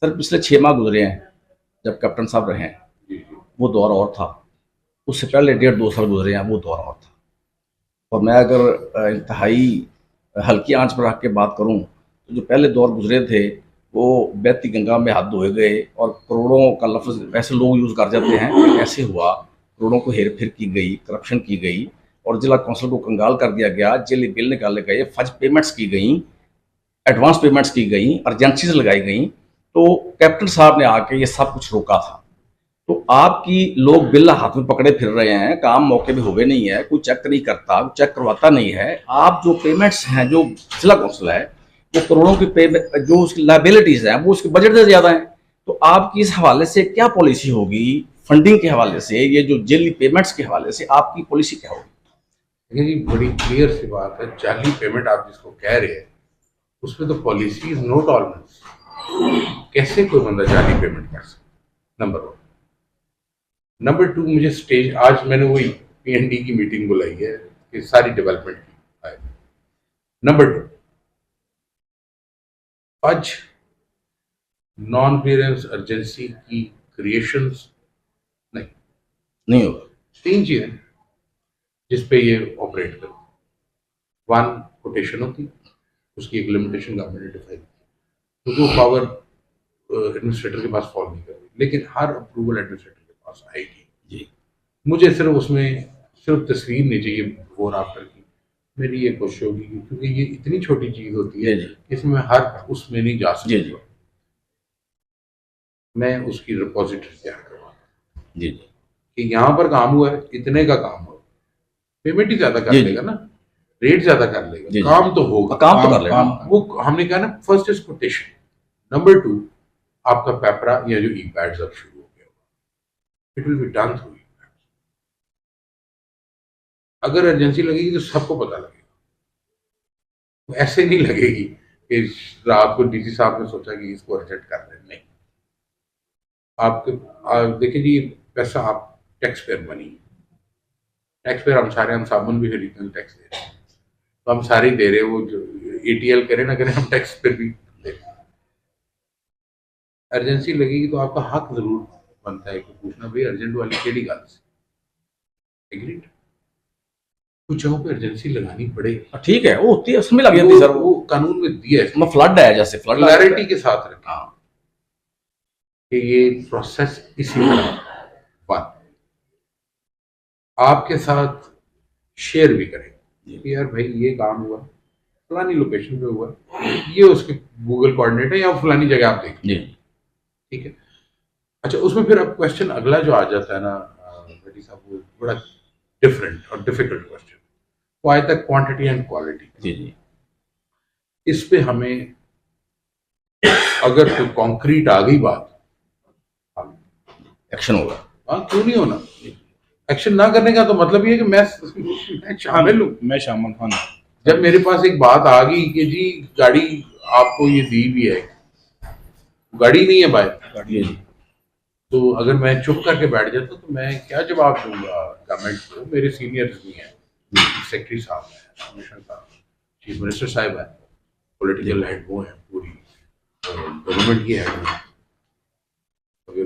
Sir पिछले 6 माह गुजरे हैं जब कैप्टन साहब रहे हैं, वो दौर और था। उससे पहले 1.5-2 साल गुजरे हैं, वो दौर और था। और मैं अगर इंतहाई हल्की आंच पर रख के बात करूं तो जो पहले दौर गुजरे थे वो बहती गंगा में हाथ धोए गए, और करोड़ों का लफ्ज़ ऐसे लोग यूज़ कर जाते हैं कि ऐसे हुआ, करोड़ों को हेर फेर की गई, करप्शन की गई, और जिला कौंसिल को कंगाल कर दिया गया, जेली बिल निकाले गए, फज पेमेंट्स की गई, एडवांस पेमेंट्स की गई, अर्जेंसीज लगाई गई। तो कैप्टन साहब ने आके ये सब कुछ रोका था। तो आपकी लोग बिल हाथ में पकड़े फिर रहे हैं, काम मौके पे हुए नहीं है, कोई चेक नहीं करता, चेक करवाता नहीं है। आप जो पेमेंट्स हैं, जो जिला कौंसिल है, वो करोड़ों की पेमेंट, जो उसकी लाइबिलिटीज हैं वो उसके बजट से ज्यादा है। तो आपकी इस हवाले से क्या पॉलिसी होगी? फंडिंग के हवाले से, ये जो जेली पेमेंट्स के हवाले से आपकी पॉलिसी क्या होगी? देखिए जी, बड़ी क्लियर सी बात है। जाली पेमेंट आप जिसको कह रहे हैं, उसमें तो पॉलिसी इज नो टॉलरेंस। कैसे कोई बंदा जाली पेमेंट कर सकता? नंबर 1। नंबर 2, मुझे स्टेज, आज मैंने वही पीएनडी की मीटिंग बुलाई है कि सारी डेवलपमेंट की आए। नंबर 2, आज नॉन क्लियरेंस अर्जेंसी की क्रिएशंस नहीं होगा। 3 चीजें जिसपे ये ऑपरेट करते। 1, कोटेशन होती, उसकी एक लिमिटेशन गवर्नमेंट ने डिफाइन की, तो वो पावर एडमिनिस्ट्रेटर के पास फॉल नहीं कर रही, लेकिन हर अप्रूवल एडमिनिस्ट्रेटर के पास आएगी जी मुझे सिर्फ उसमें सिर्फ तस्वीर नहीं चाहिए बिफोर आफ्टर की। मेरी ये कोशिश होगी क्योंकि ये इतनी छोटी चीज होती है, इसमें हर उसमें नहीं जा सकती। मैं उसकी रिपोजिटरी तैयार करवाऊंगा जी कि यहाँ पर काम हुआ है, इतने का काम हुआ, पेमेंट ही ज्यादा कर लेगा ना, रेट ज्यादा कर लेगा, काम तो होगा, काम तो कर लेगा। वो हमने कहा ना, फर्स्ट इज कोटेशन, नंबर 2 आपका पेपरा या जो ई पैड्स अब शुरू हो गया, it will be done through. अगर एजेंसी लगेगी तो सबको पता लगेगा, ऐसे नहीं लगेगी कि रात को डीसी साहब ने सोचा कि इसको अर्जेंट कर रहे, नहीं। आपके देखिए जी, पैसा आप tax payer money, tax payer हम सारे, हम साबुन भी खरीदते हैं टैक्स दे रहे हैं, तो हम सारे दे रहे हैं। वो जो एटीएल करें ना करें, हम टैक्स पेयर भी दे रहे हैं। अर्जेंसी लगेगी तो आपका हक जरूर बनता है कि पूछना, भाई अर्जेंट वाली केड़ी गल से एग्रीड। कुछ जगहों पे अर्जेंसी लगानी पड़े, ठीक है, वो होती है, उसमें लग जाती है सर, वो कानून में दिया है, फ्लड है, जैसे फ्लड क्लैरिटी के साथ रखा कि ये प्रोसेस इसी तरह। बात आपके साथ शेयर भी करें कि यार भाई ये काम हुआ, फलानी लोकेशन पे हुआ, ये उसके गूगल कोऑर्डिनेट है या फलानी जगह आप देखिए, ठीक है। अच्छा, उसमें फिर अब क्वेश्चन अगला जो आ जाता है ना भट्टी साहब, वो बड़ा डिफरेंट और डिफिकल्ट क्वेश्चन, वो आया था क्वांटिटी एंड क्वालिटी। जी इस पे हमें अगर कोई कॉन्क्रीट आ गई बात, एक्शन होगा। हाँ, क्यों नहीं होना? एक्शन ना करने का तो मतलब ये है कि मैं शामिल हूँ, मैं शामिल हूँ। जब मेरे पास एक बात आ गई कि जी गाड़ी आपको ये दी भी है, गाड़ी नहीं है बाहर, तो अगर मैं चुप करके बैठ जाता तो मैं क्या जवाब दूंगा गवर्नमेंट को? मेरे सीनियर्स भी हैं, सेक्रेटरी साहब हैं, कमिश्नर साहब, चीफ मिनिस्टर साहब है, पॉलिटिकल हेड वो है, पूरी गवर्नमेंट की हेड है। अगर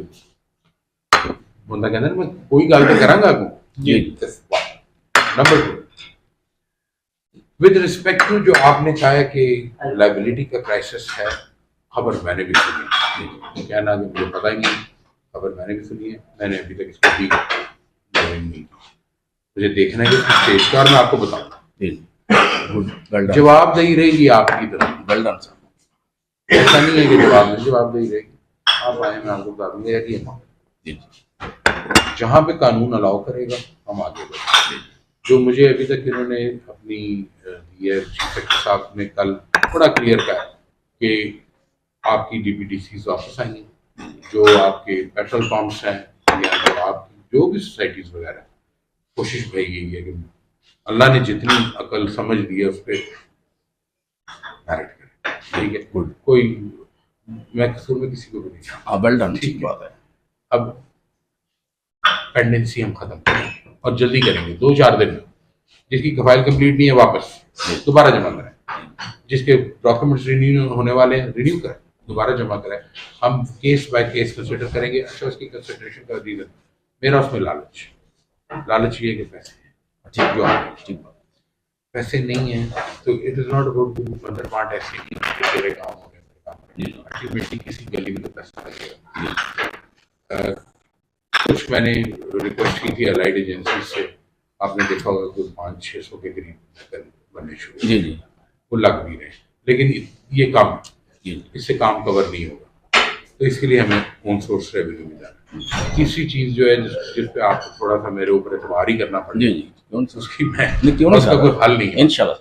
बंदा कहता है मैं कोई गल तो करांगा जी। नंबर 2, विद रिस्पेक्ट टू जो आपने कहा है कि लाइबिलिटी का क्राइसिस है, खबर मैंने भी सुनी, क्या ना, मुझे पता ही नहीं, खबर मैंने भी सुनी है, मैंने अभी तक इसको भी नहीं, मुझे देखना है कि स्टेज का, और मैं आपको बताऊंगा, जवाबदेही रहेगी आपकी तरफ। ऐसा नहीं है कि जवाबदेही रहेगी, आप आए, मैं आपको बता दूंगा यार ये जहाँ पे कानून अलाउ करेगा हम आगे बढ़ेंगे। जो मुझे अभी तक इन्होंने अपनी दी है, चीफ सेक्रेटरी साहब ने कल बड़ा क्लियर कहा कि आपकी डीपीडीसी वापस आएंगी, जो आपके पेट्रोल पंप्स हैं या जो आपकी जो भी सोसाइटीज वगैरह, कोशिश भाई यही है कि अल्लाह ने जितनी अकल समझ दी है उस पर मेरिट करें, ठीक है। कोई मैं कसूर में किसी को भी नहीं, वेल डन, ठीक बात है। अब पेंडेंसी हम खत्म करेंगे और जल्दी करेंगे, 2-4 दिन में। जिसकी फाइल कंप्लीट नहीं है वापस दोबारा जमा करें, जिसके डॉक्यूमेंट्स रिन्यू होने वाले हैं रिन्यू करें, दोबारा जमा कराए, हम केस बाय केस कंसिडर करेंगे। अच्छा, उसकी कंसिडरेशन का रीजन मेरा उसमें लालच ये कि पैसे हैं, ठीक जो आप ठीक पैसे नहीं है तो इट इज नॉट अबाउट अंदर पार्ट ऐसे कि तेरे काम हो गए, अल्टीमेटली किसी गली में तो पैसा लगेगा। कुछ मैंने रिक्वेस्ट की थी अलाइड एजेंसी से, आपने देखा होगा कोई 500-600 के करीब बनने शुरू, जी जी वो लग भी रहे, लेकिन ये कम, जी इससे काम कवर नहीं होगा, तो इसके लिए हमें ऑन सोर्स रेवेन्यू में जाना है। तीसरी चीज जो है जिस पे आपको थोड़ा सा मेरे ऊपर एतबार ही करना जी पड़ेगा, जी क्यों उसकी मैं नहीं, क्यों नहीं उसका सर, कोई हल नहीं है। इंशाल्लाह।